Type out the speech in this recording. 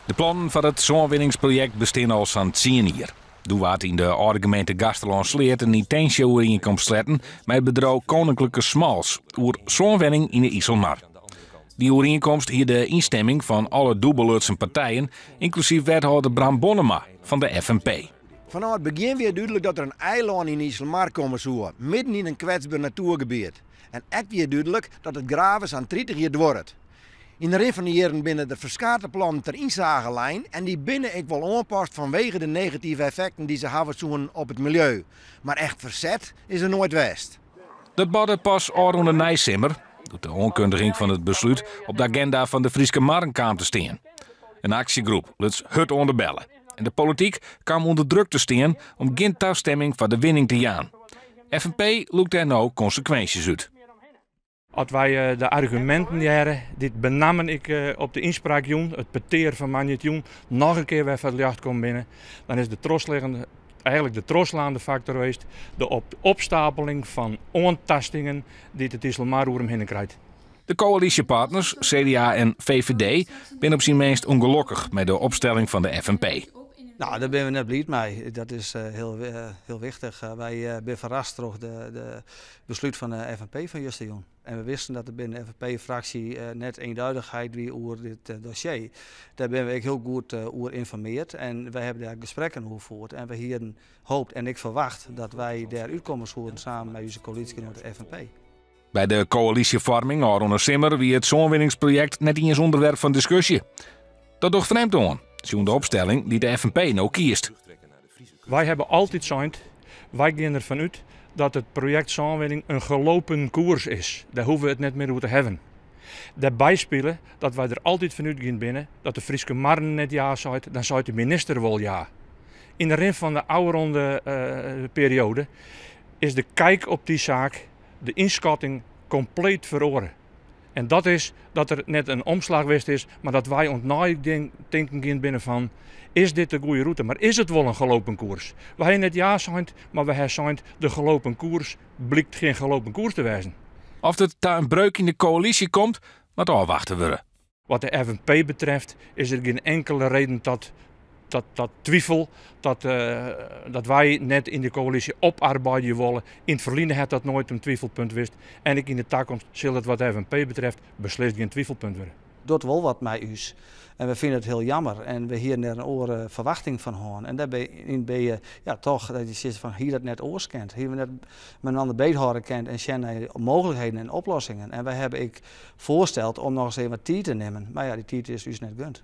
De plannen van het zonwinningsproject bestaan al zo'n 10 jaar. Toen werd in de oude gemeente Gasterland-Sleert een intentie-overeenkomst sletten met het bedrijf Koninklijke Smals over zonwinning in de IJsselmar. Die overeenkomst hier de instemming van alle Doebelutse partijen, inclusief wethouder Bram Bonnema van de FNP. Vanaf het begin weer duidelijk dat er een eiland in IJsselmar komen zou, midden in een kwetsbaar natuurgebied. En ook weer duidelijk dat het graven aan 30 jaar wordt. In de rin van de jaren binnen de verschillende plannen ter inzagelijn en die binnen ik wel aanpast vanwege de negatieve effecten die ze hebben op het milieu. Maar echt verzet is er nooit geweest. Dat badde pas rond de Nijsimmer, doet de aankondiging van het besluit op de agenda van de Frieske Marrenkamer te staan. Een actiegroep luidt hut onder bellen. En de politiek kwam onder druk te staan om geen toestemming van de winning te gaan. FNP loekt er nou consequenties uit. Als wij de argumenten jaren, dit benamen ik op de inspraak doen, het peteer van Manjet Joen, nog een keer weer van de jacht komen binnen, dan is eigenlijk de troslaande factor geweest de opstapeling van ontastingen die het IJsselmar omheen krijgt. De coalitiepartners, CDA en VVD, zijn op zijn minst ongelukkig met de opstelling van de FNP. Nou, daar ben we net blij mee. Dat is heel wichtig. Wij zijn verrast door de besluit van de FNP van Justijon. En we wisten dat er binnen de FNP-fractie net eenduidigheid wie over dit dossier. Daar ben we heel goed over informeerd en wij hebben daar gesprekken over gevoerd. En we hier hoopt en ik verwacht dat wij daar uitkomen zullen samen met onze coalitiegenoten de FNP. Bij de coalitievorming rond Simmer wie het zonwinningsproject net eens onderwerp van discussie. Dat toch vreemd aan, zo'n de opstelling die de FNP nou kiest. Wij hebben altijd gezegd, wij gaan ervan uit dat het project zonwinning een gelopen koers is. Daar hoeven we het net meer over te hebben. Daarbij spelen dat wij er altijd vanuit gaan binnen dat de Frieske Marren net ja zei, dan zei de minister wel ja. In de rin van de oude periode is de kijk op die zaak, de inschatting compleet verloren. En dat is dat er net een omslag geweest is, maar dat wij ontnaaien denken gaan binnen van, is dit de goede route? Maar is het wel een gelopen koers? We hebben net ja gezegd, maar we hebben gezegd, de gelopen koers blijkt geen gelopen koers te wijzen. Of het daar een breuk in de coalitie komt, wat afwachten we. Wat de FNP betreft is er geen enkele reden tot twijfel dat wij net in de coalitie oparbeiden willen. In het verleden had dat nooit een twijfelpunt geweest. En ik in de toekomst zal het wat de FNP betreft beslist geen twijfelpunt worden. Doet wel wat met ons. En we vinden het heel jammer. En we hier naar een oren verwachting van horen. En daarbij ben je ja, toch dat je zit van hier dat net oors kent. Hier we net met een ander beethouden kent en zijn mogelijkheden en oplossingen. En wij hebben ik voorsteld om nog eens even wat tijd te nemen. Maar ja, die tijd is dus net gunt.